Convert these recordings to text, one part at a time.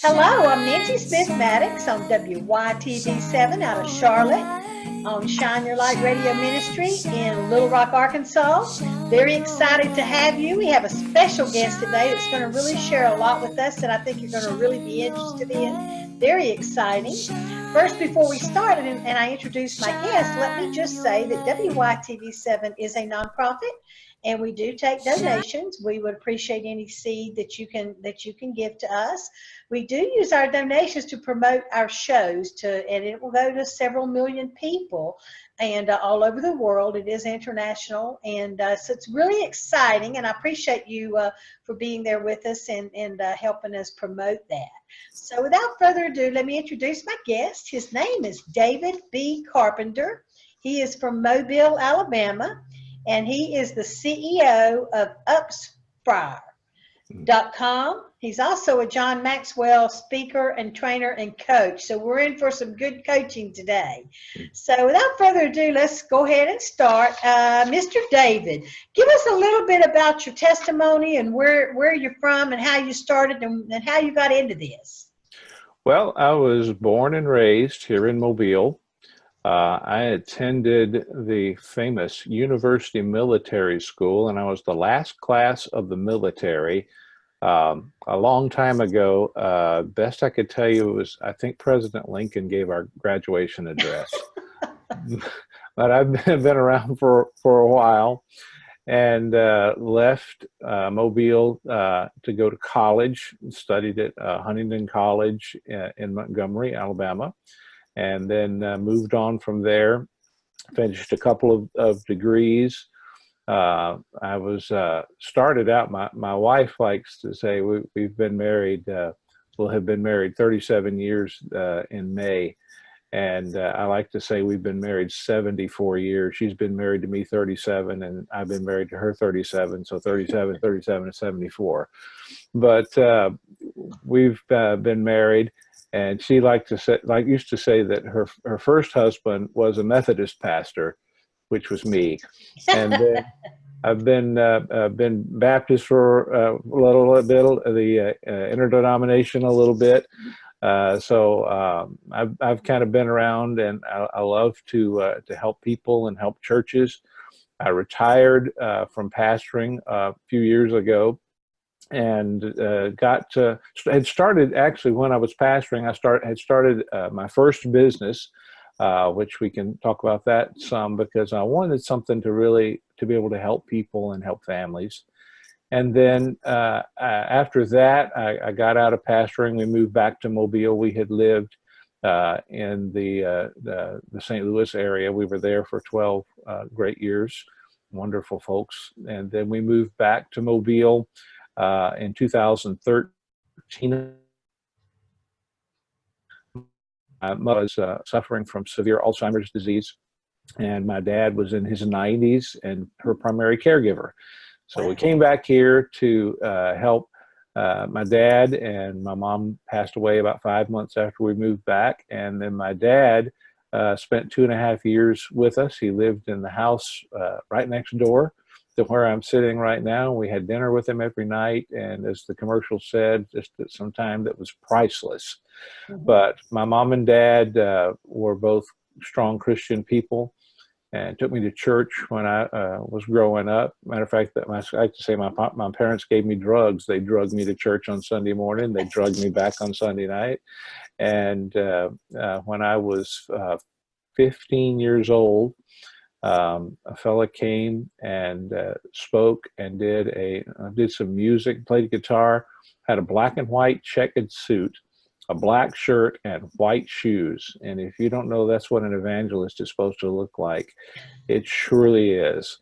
Hello, I'm Nancy Smith Mattox on WYTV7 out of Charlotte on Shine Your Light Radio Ministry in Little Rock, Arkansas. Very excited to have you. We have a special guest today that's going to really share a lot with us that I think you're going to really be interested in. Very exciting. First, before we start and I introduce my guest, let me just say that WYTV7 is a nonprofit. And we do take donations. We would appreciate any seed that you can give to us. We do use our donations to promote our shows, and it will go to several million people, and all over the world. It is international, and so it's really exciting. And I appreciate you for being there with us and helping us promote that. So without further ado, let me introduce my guest. His name is David B. Carpenter. He is from Mobile, Alabama. And he is the CEO of Upspire.com. He's also a John Maxwell speaker and trainer and coach. So we're in for some good coaching today. So without further ado, let's go ahead and start. Mr. David, give us a little bit about your testimony and where you're from and how you started and how you got into this. Well, I was born and raised here in Mobile. I attended the famous University Military School, and I was the last class of the military a long time ago. Best I could tell you was, I think President Lincoln gave our graduation address. But I've been around for a while, and left Mobile to go to college, studied at Huntington College in Montgomery, Alabama. And then moved on from there, finished a couple of degrees. I was started out, my wife likes to say we've been married, we'll have been married 37 years in May. And I like to say we've been married 74 years. She's been married to me 37, and I've been married to her 37. So 37 and 74. But we've been married. And she used to say that her first husband was a Methodist pastor, which was me. And then I've been Baptist for a little bit, the interdenomination a little bit. So I've kind of been around, and I love to help people and help churches. I retired from pastoring a few years ago. And had started actually when I was pastoring. Had started my first business, which we can talk about that some, because I wanted something to be able to help people and help families. And then after that, I got out of pastoring. We moved back to Mobile. We had lived in the St. Louis area. We were there for 12 great years, wonderful folks. And then we moved back to Mobile. In 2013, I was suffering from severe Alzheimer's disease, and my dad was in his 90s and her primary caregiver. So we came back here to help my dad, and my mom passed away about 5 months after we moved back. And then my dad spent 2.5 years with us. He lived in the house right next door to where I'm sitting right now. We had dinner with him every night, and as the commercial said, just some time that was priceless. Mm-hmm. But my mom and dad were both strong Christian people, and took me to church when I was growing up. Matter of fact, I like to say my parents gave me drugs. They drugged me to church on Sunday morning. They drugged me back on Sunday night. And when I was 15 years old, a fella came and spoke and did some music, played guitar, had a black and white checkered suit, a black shirt, and white shoes. And if you don't know that's what an evangelist is supposed to look like, it surely is.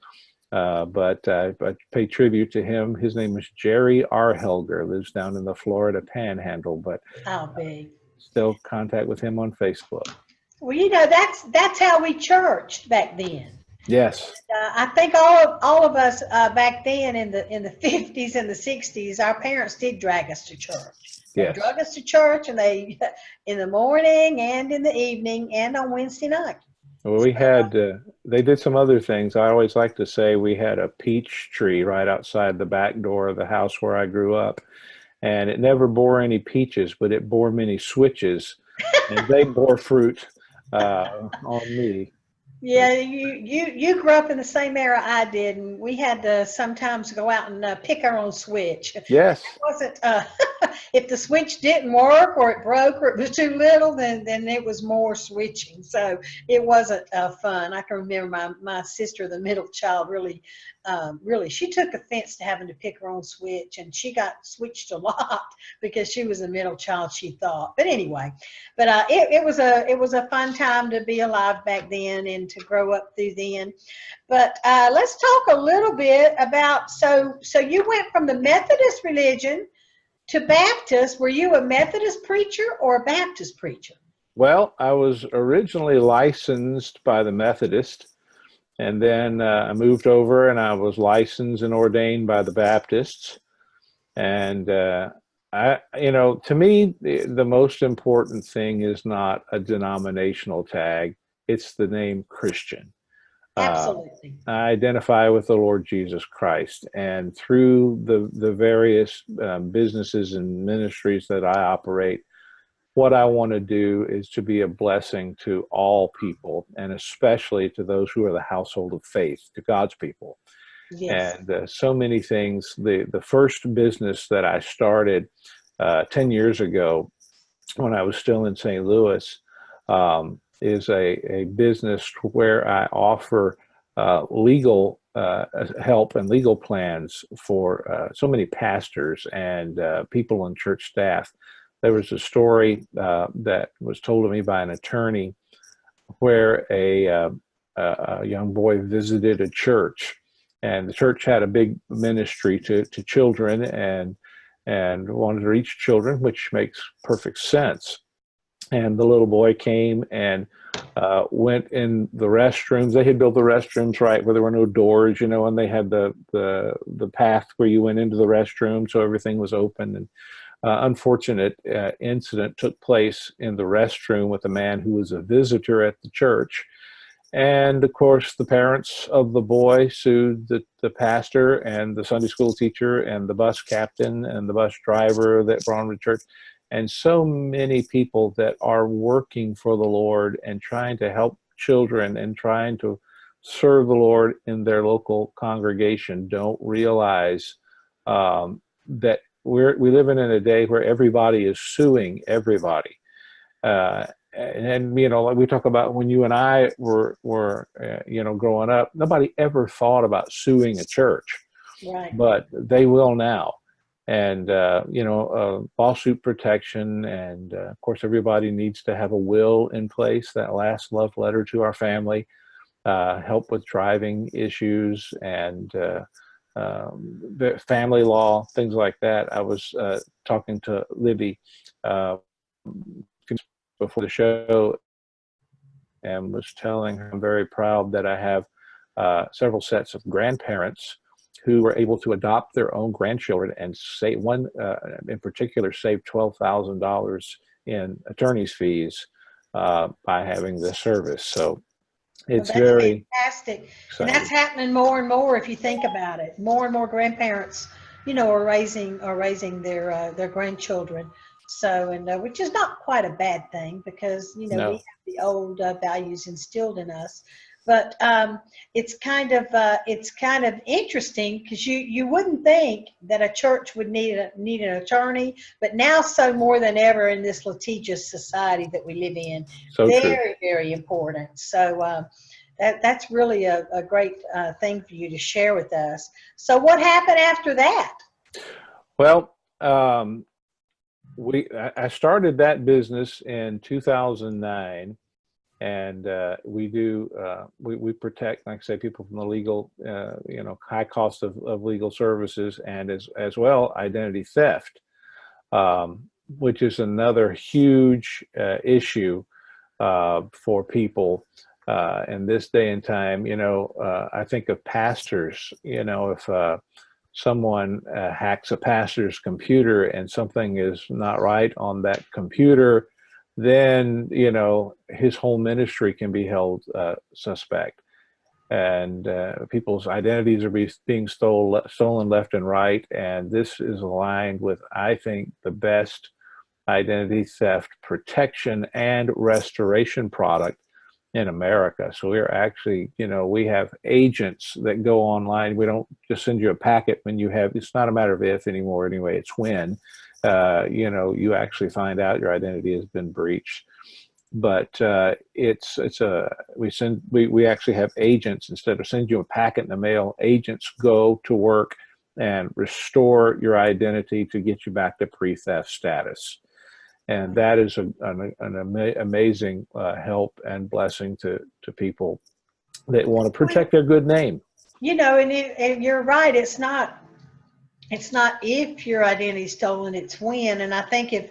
But I pay tribute to him. His name is Jerry R. Helger, lives down in the Florida Panhandle, but still contact with him on Facebook. Well, you know, that's how we churched back then. Yes. I think all of us back then in the 50s and the 60s, our parents did drag us to church. They drug us to church, and they in the morning and in the evening and on Wednesday night. Well, we had they did some other things. I always like to say we had a peach tree right outside the back door of the house where I grew up. and it never bore any peaches, but it bore many switches, and they bore fruit on me. Yeah, you grew up in the same era I did, and we had to sometimes go out and pick our own switch. It Yes. wasn't if the switch didn't work or it broke or it was too little, then it was more switching. So it wasn't fun. I can remember my sister, the middle child, really she took offense to having to pick her own switch, and she got switched a lot because she was a middle child, she thought. But anyway, but it was a fun time to be alive back then and to grow up through then. But let's talk a little bit about, so you went from the Methodist religion to Baptist. Were you a Methodist preacher or a Baptist preacher? Well, I was originally licensed by the Methodist, and then I moved over and I was licensed and ordained by the Baptists. And to me, the most important thing is not a denominational tag. It's the name Christian. Absolutely. I identify with the Lord Jesus Christ, and through the various businesses and ministries that I operate, what I want to do is to be a blessing to all people, and especially to those who are the household of faith, to God's people. Yes. And so many things. The first business that I started 10 years ago when I was still in St. Louis is a business where I offer legal help and legal plans for so many pastors and people on church staff. There was a story that was told to me by an attorney where a young boy visited a church, and the church had a big ministry to children and wanted to reach children, which makes perfect sense. And the little boy came and went in the restrooms. They had built the restrooms right where there were no doors, and they had the path where you went into the restroom, so everything was open. And unfortunate incident took place in the restroom with a man who was a visitor at the church. And of course, the parents of the boy sued the pastor and the Sunday school teacher and the bus captain and the bus driver that brought him to church. And so many people that are working for the Lord and trying to help children and trying to serve the Lord in their local congregation don't realize that we live in a day where everybody is suing everybody. And like we talk about when you and I were growing up, nobody ever thought about suing a church, Right. But they will now. And, lawsuit protection. And of course, everybody needs to have a will in place, that last love letter to our family, help with driving issues and the family law, things like that. I was talking to Libby before the show and was telling her I'm very proud that I have several sets of grandparents who were able to adopt their own grandchildren, and say one in particular saved $12,000 in attorney's fees by having this service. So it's very fantastic. exciting. And that's happening more and more if you think about it. More and more grandparents, are raising their grandchildren. So, and which is not quite a bad thing because, we have the old values instilled in us. But it's kind of interesting because you wouldn't think that a church would need an attorney, but now so more than ever in this litigious society that we live in, so very, very important. So that's really a great thing for you to share with us. So what happened after that? Well, I started that business in 2009. And we protect, like I say, people from the legal, high cost of legal services, and as well identity theft, which is another huge issue for people in this day and time. I think of pastors. If someone hacks a pastor's computer and something is not right on that computer, then his whole ministry can be held suspect. and people's identities are being stolen left and right. And this is aligned with, I think, the best identity theft protection and restoration product in America. So we're actually, we have agents that go online. We don't just send you a packet when you have, it's not a matter of if anymore anyway, it's when, you actually find out your identity has been breached. But we actually have agents. Instead of sending you a packet in the mail, agents go to work and restore your identity to get you back to pre-theft status. And that is an amazing help and blessing to people that want to protect their good name. And you're right. It's not if your identity is stolen, it's when. And I think if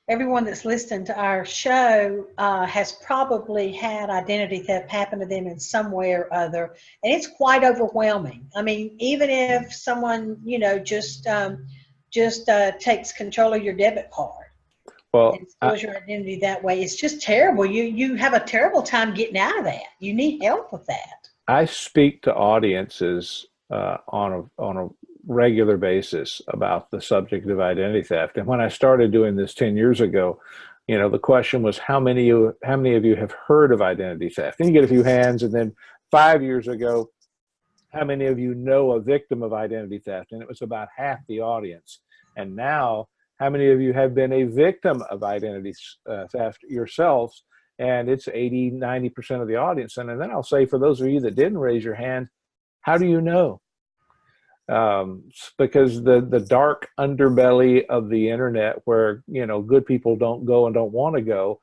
everyone that's listening to our show has probably had identity theft happen to them in some way or other, and it's quite overwhelming. I mean, even if someone just takes control of your debit card. Well, and steals your identity that way, it's just terrible. You have a terrible time getting out of that. You need help with that. I speak to audiences on a regular basis about the subject of identity theft. And when I started doing this 10 years ago, the question was, how many of you have heard of identity theft? And you get a few hands. And then 5 years ago, how many of you know a victim of identity theft? And it was about half the audience. And now, how many of you have been a victim of identity theft yourselves? And it's 80, 90% of the audience. And then I'll say, for those of you that didn't raise your hand, how do you know? Because the dark underbelly of the internet, where good people don't go and don't want to go,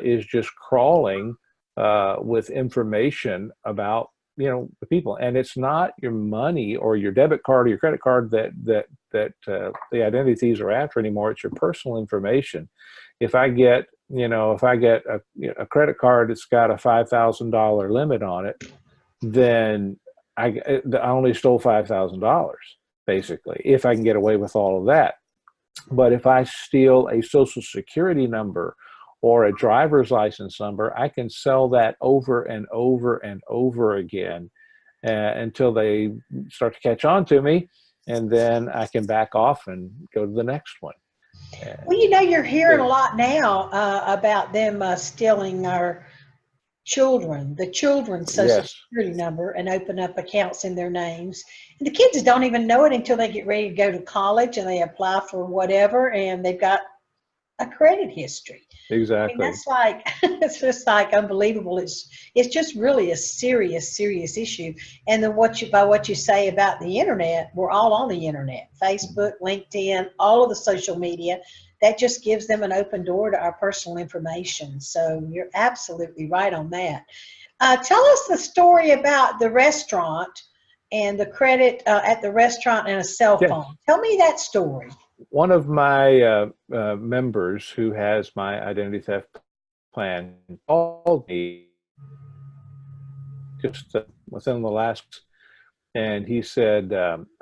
is just crawling with information about the people. And it's not your money or your debit card or your credit card that the identity thieves are after anymore. It's your personal information. If I get a credit card that's got a $5,000 limit on it, then I only stole $5,000, basically, if I can get away with all of that. But if I steal a social security number or a driver's license number, I can sell that over and over and over again until they start to catch on to me, and then I can back off and go to the next one. Well, you're hearing a lot now about them stealing our the children's social security number, and open up accounts in their names. And the kids don't even know it until they get ready to go to college and they apply for whatever, and they've got a credit history. Exactly. I mean, that's it's just like unbelievable. It's just really a serious issue. And then by what you say about the internet, we're all on the internet, Facebook, LinkedIn, all of the social media. That just gives them an open door to our personal information. So you're absolutely right on that. Tell us the story about the restaurant and the credit at the restaurant and a cell phone. Tell me that story. One of my members who has my identity theft plan called me just within the last, and he said,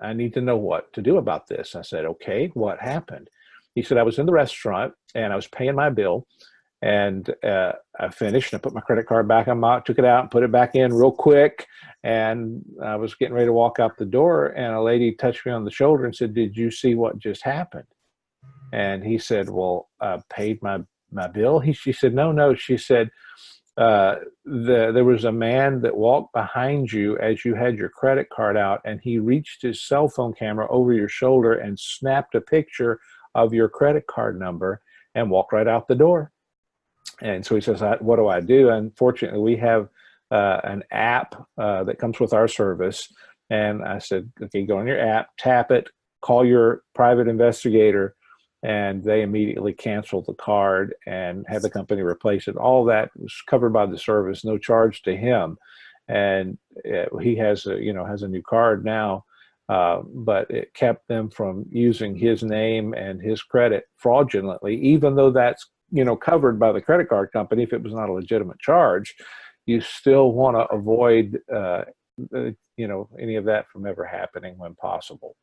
I need to know what to do about this. I said, okay, what happened? He said, I was in the restaurant and I was paying my bill, and I finished and I put my credit card back on took it out and put it back in real quick. And I was getting ready to walk out the door, and a lady touched me on the shoulder and said, did you see what just happened? And he said, well, I paid my bill. She said, no. She said, there was a man that walked behind you as you had your credit card out, and he reached his cell phone camera over your shoulder and snapped a picture of your credit card number and walked right out the door. And so he says, what do I do? Unfortunately, we have an app that comes with our service. And I said, okay, go on your app, tap it, call your private investigator, and they immediately canceled the card and had the company replace it. All that was covered by the service, no charge to him. And he has a new card now, but it kept them from using his name and his credit fraudulently, even though that's covered by the credit card company. If it was not a legitimate charge, you still want to avoid any of that from ever happening when possible.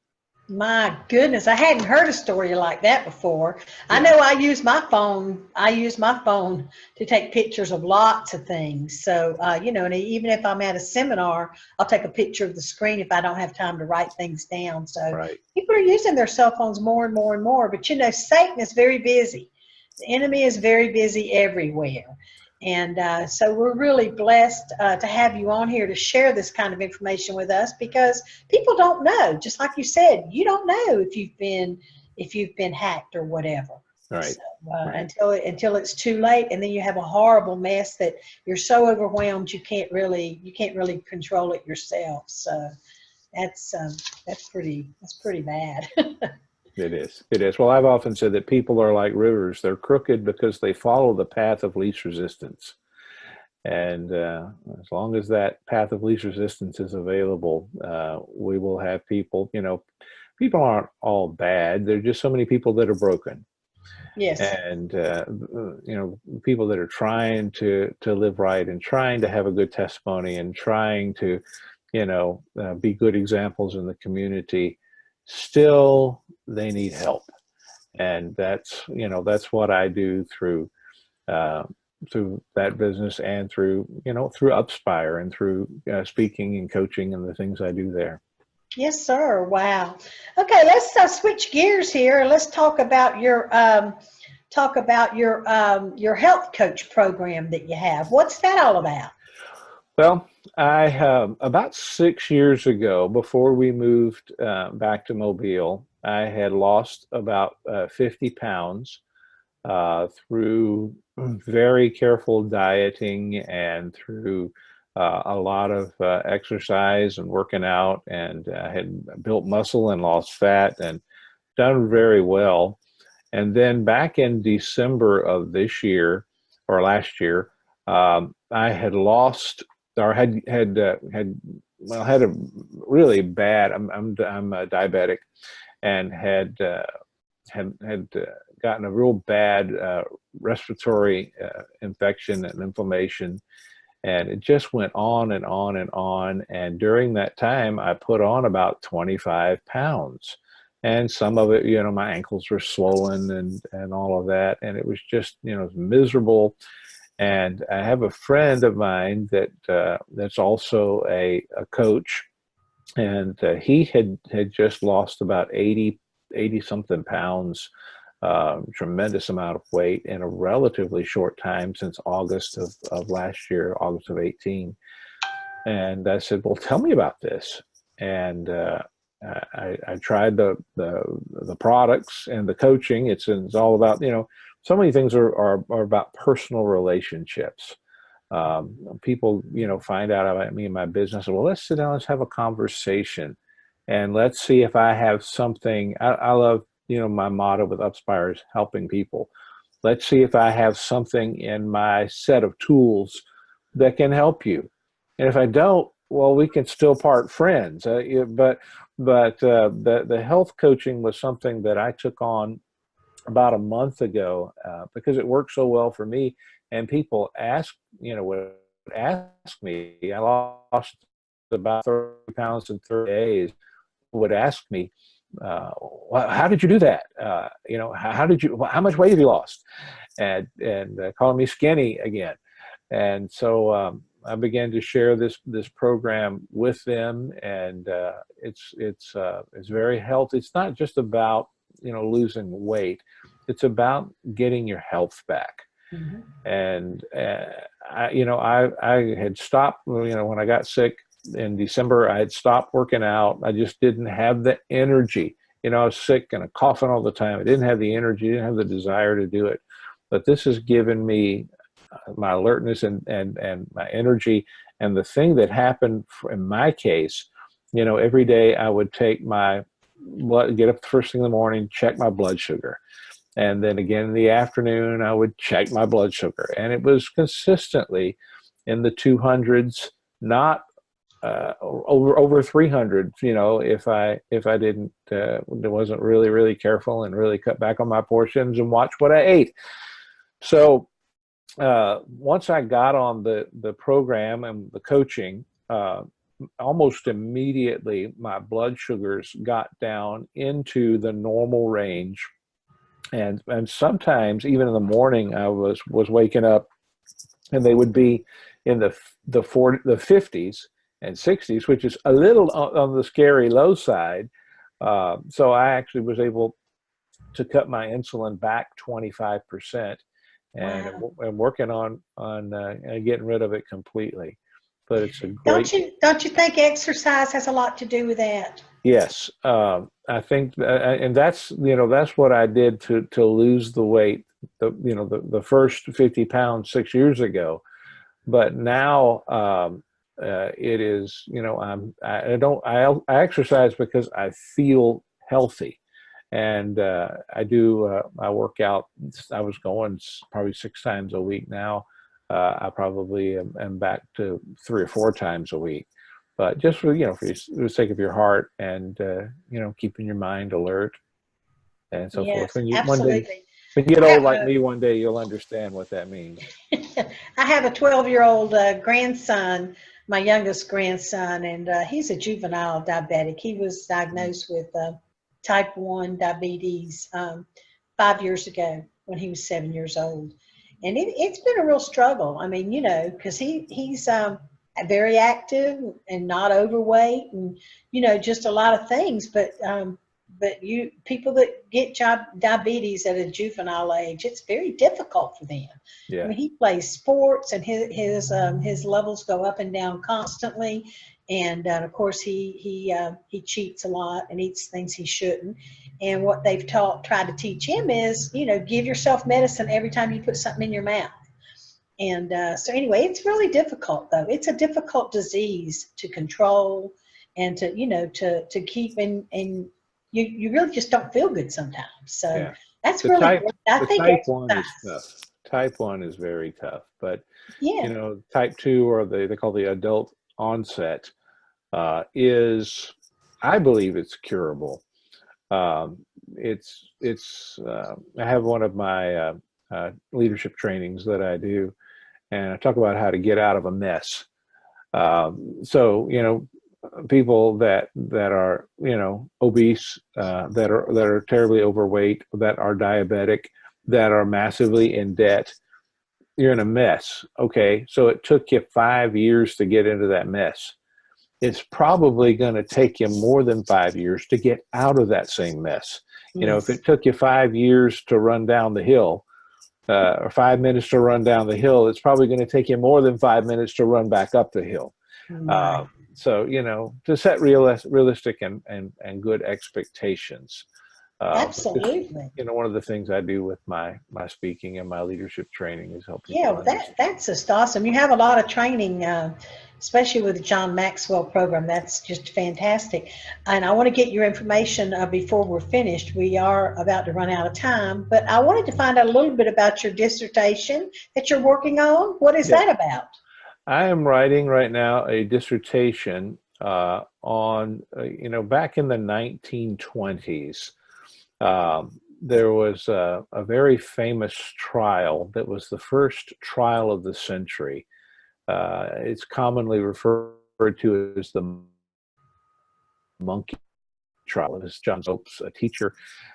My goodness, I hadn't heard a story like that before. I Yeah. know I use my phone. I use my phone to take pictures of lots of things. So, and even if I'm at a seminar, I'll take a picture of the screen if I don't have time to write things down. So Right. people are using their cell phones more and more and more. But, Satan is very busy. The enemy is very busy everywhere. And so we're really blessed to have you on here to share this kind of information with us, because people don't know. Just like you said, you don't know if you've been hacked or whatever. Right. So, Right. until it's too late, and then you have a horrible mess that you're so overwhelmed you can't really control it yourself. So that's pretty bad. It is. It is. Well, I've often said that people are like rivers. They're crooked because they follow the path of least resistance. And as long as that path of least resistance is available, we will have people. People aren't all bad. There are just so many people that are broken. Yes. And people that are trying to live right and trying to have a good testimony and trying to be good examples in the community, still they need help. And that's what I do through that business, and through Upspire, and through speaking and coaching and the things I do there. Yes, sir. Wow. Okay, let's switch gears here. Let's talk about your health coach program that you have. What's that all about? Well, I about 6 years ago, before we moved back to Mobile, I had lost about 50 pounds through very careful dieting, and through a lot of exercise and working out, and had built muscle and lost fat and done very well. And then back in December of this year, or last year, I had lost, or had a really bad. I'm diabetic, and had gotten a real bad respiratory infection and inflammation, and it just went on and on and on. And during that time, I put on about 25 pounds. And some of it, my ankles were swollen and all of that. And it was just, it was miserable. And I have a friend of mine that's also a coach, and he had just lost about 80 something pounds, tremendous amount of weight in a relatively short time, since August of last year, August of 18. And I said, well, tell me about this. And I tried the products and the coaching. It's all about, so many things are about personal relationships. People, find out about me and my business. Well, let's sit down, let's have a conversation, and let's see if I have something. I love, my motto with Upspire is helping people. Let's see if I have something in my set of tools that can help you. And if I don't, well, we can still part friends. But the health coaching was something that I took on about a month ago, because it worked so well for me. And people would ask me. I lost about 30 pounds in 30 days. Would ask me, how did you do that? How much weight have you lost? And calling me skinny again. And so I began to share this program with them, and it's very healthy. It's not just about losing weight; it's about getting your health back. Mm-hmm. And I had stopped. When I got sick in December, I had stopped working out. I just didn't have the energy. I was sick and coughing all the time. I didn't have the energy, didn't have the desire to do it. But this has given me my alertness and my energy. And the thing that happened in my case, every day I would take my blood, get up the first thing in the morning, check my blood sugar. And then again in the afternoon, I would check my blood sugar. And it was consistently in the 200s, not over 300, if I didn't, wasn't really careful and really cut back on my portions and watch what I ate. So once I got on the program and the coaching, almost immediately my blood sugars got down into the normal range. And sometimes even in the morning, I was waking up and they would be in the 50s and 60s, which is a little on the scary low side. So I actually was able to cut my insulin back 25%, and Wow. I'm working on getting rid of it completely. But it's a great. Don't you think exercise has a lot to do with that? Yes, I think, and that's what I did to lose the weight. The first 50 pounds 6 years ago, but now it is. I exercise because I feel healthy, and I work out. I was going probably 6 times a week now. I probably am back to 3 or 4 times a week. But just for the sake of your heart, and keeping your mind alert and so forth. Yes, When absolutely. you get I old have like me, one day you'll understand what that means. I have a 12-year-old grandson, my youngest grandson, and he's a juvenile diabetic. He was diagnosed with type 1 diabetes 5 years ago when he was 7 years old. And it's been a real struggle. I mean, because he's very active and not overweight, and just a lot of things. But people that get diabetes at a juvenile age, it's very difficult for them. I Yeah. mean, he plays sports, and his levels go up and down constantly, and of course he cheats a lot and eats things he shouldn't. And what they've tried to teach him is, give yourself medicine every time you put something in your mouth. And so anyway, it's really difficult though. It's a difficult disease to control and to keep in. You really just don't feel good sometimes. So Yeah. that's The really type great. I the think type 1 is exercise. tough. Type 1 is very tough, but Yeah. type 2, or they call the adult onset, is, I believe it's curable. I have one of my leadership trainings that I do, and I talk about how to get out of a mess. So people that are obese, that are terribly overweight, that are diabetic, that are massively in debt, you're in a mess. Okay, so it took you 5 years to get into that mess. It's probably going to take you more than 5 years to get out of that same mess. If Yes. it took you 5 years to run down the hill, or 5 minutes to run down the hill, it's probably going to take you more than 5 minutes to run back up the hill. Right. So to set realistic and good expectations. Absolutely. One of the things I do with my speaking and my leadership training is help Yeah, people well, understand. that's just awesome. You have a lot of training, especially with the John Maxwell program. That's just fantastic. And I want to get your information before we're finished. We are about to run out of time, but I wanted to find out a little bit about your dissertation that you're working on. What is Yeah, that about? I am writing right now a dissertation on back in the 1920s. There was a very famous trial that was the first trial of the century. It's commonly referred to as the monkey trial. It was John Zopes, a teacher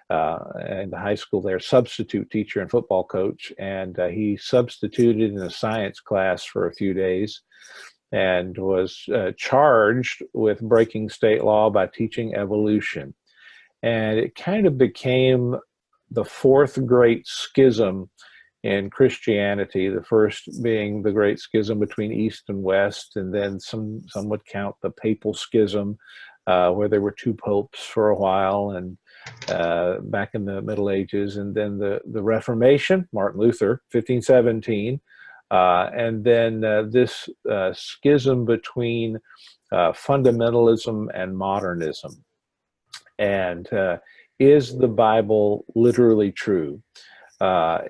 in the high school there, substitute teacher and football coach, and he substituted in a science class for a few days and was charged with breaking state law by teaching evolution. And it kind of became the fourth great schism in Christianity, the first being the great schism between East and West, and then some would count the papal schism, where there were two popes for a while, and back in the Middle Ages, and then the Reformation, Martin Luther, 1517, and then this schism between fundamentalism and modernism. And is the Bible literally true? And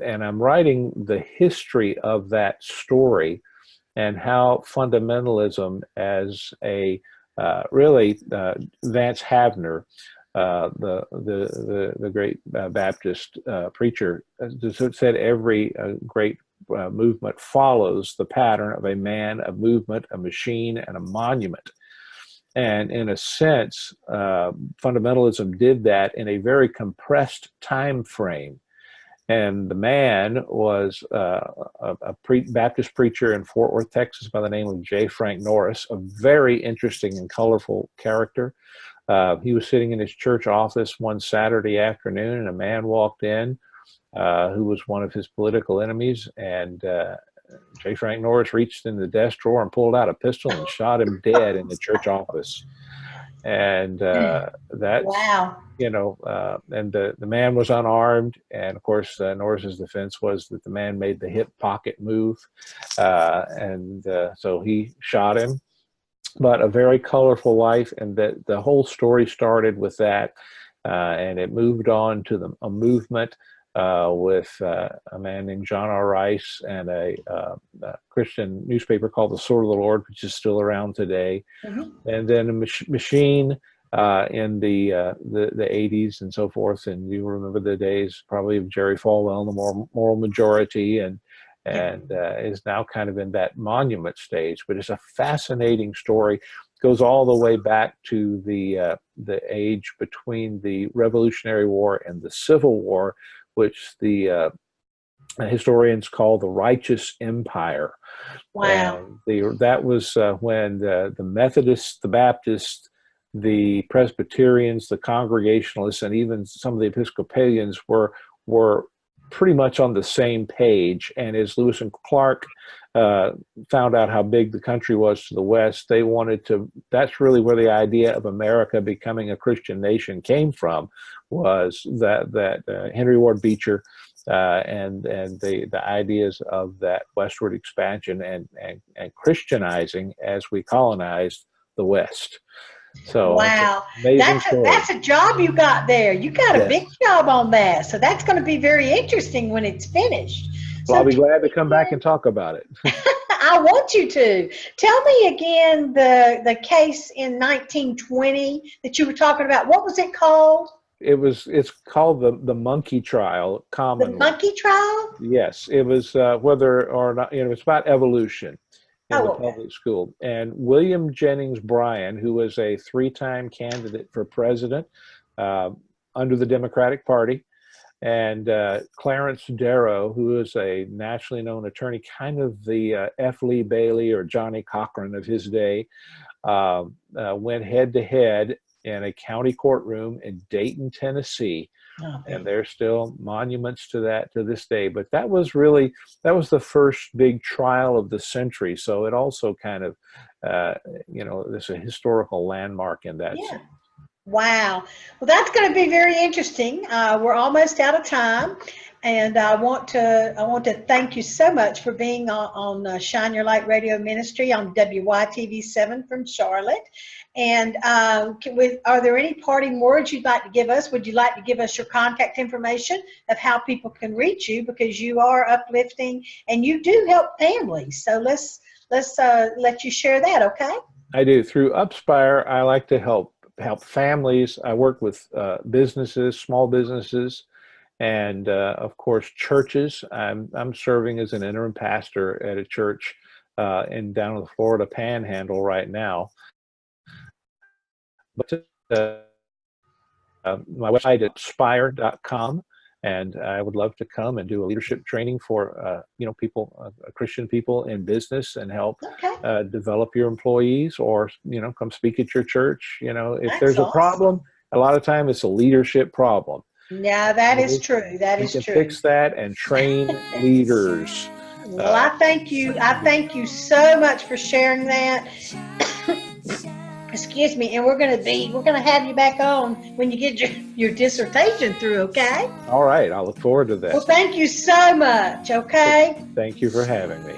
I'm writing the history of that story and how fundamentalism as a really Vance Havner, the great Baptist preacher, said every great movement follows the pattern of a man, a movement, a machine, and a monument. And in a sense, fundamentalism did that in a very compressed time frame. And the man was a Baptist preacher in Fort Worth, Texas, by the name of J. Frank Norris, a very interesting and colorful character. He was sitting in his church office one Saturday afternoon, and a man walked in who was one of his political enemies. And J. Frank Norris reached in the desk drawer and pulled out a pistol and shot him dead in the church office. And that's, wow. And the man was unarmed. And of course, Norris's defense was that the man made the hip pocket move. So he shot him. But a very colorful life, and that the whole story started with that. And it moved on to a movement with a man named John R. Rice and a Christian newspaper called The Sword of the Lord, which is still around today. Mm-hmm. And then a machine in the 80s and so forth. And you remember the days probably of Jerry Falwell and the Moral Majority, and is now kind of in that monument stage. But it's a fascinating story. Goes all the way back to the age between the Revolutionary War and the Civil War, which the historians call the Righteous Empire. Wow. And that was when the Methodists, the Baptists, the Presbyterians, the Congregationalists, and even some of the Episcopalians were pretty much on the same page. And as Lewis and Clark found out how big the country was to the west, they wanted to, that's really where the idea of America becoming a Christian nation came from, was that Henry Ward Beecher and the ideas of that westward expansion and Christianizing as we colonized the West. So wow, that's a job you got there. You got a big job on that. So that's going to be very interesting when it's finished. Well, I'll be glad to come back and talk about it. I want you to. Tell me again the case in 1920 that you were talking about. What was it called? It's called the monkey trial. Commonly. The monkey trial? Yes, it was whether or not, it's about evolution in the public school. And William Jennings Bryan, who was a 3-time candidate for president under the Democratic Party, and Clarence Darrow, who is a nationally known attorney, kind of the F. Lee Bailey or Johnny Cochran of his day, went head-to-head in a county courtroom in Dayton, Tennessee. And there's still monuments to that to this day. But that was the first big trial of the century. So it also kind of, there's a historical landmark in that sense. Wow. Well, that's going to be very interesting. We're almost out of time. And I want to thank you so much for being on Shine Your Light Radio Ministry on WYTV7 from Charlotte. And are there any parting words you'd like to give us? Would you like to give us your contact information of how people can reach you? Because you are uplifting and you do help families. So let's let you share that, okay? I do. Through Upspire, I like to help families. I work with businesses, small businesses, and of course churches. I'm serving as an interim pastor at a church down in the Florida Panhandle right now. But my website is spire.com, and I would love to come and do a leadership training for people, Christian people in business, and help develop your employees, or come speak at your church. If there's a problem, a lot of time it's a leadership problem. Yeah, that is true. That is true. We can fix that and train leaders. Well, I thank you. I thank you so much for sharing that. Excuse me, and we're gonna have you back on when you get your dissertation through, okay? All right, I'll look forward to that. Well, thank you so much, okay? Thank you for having me.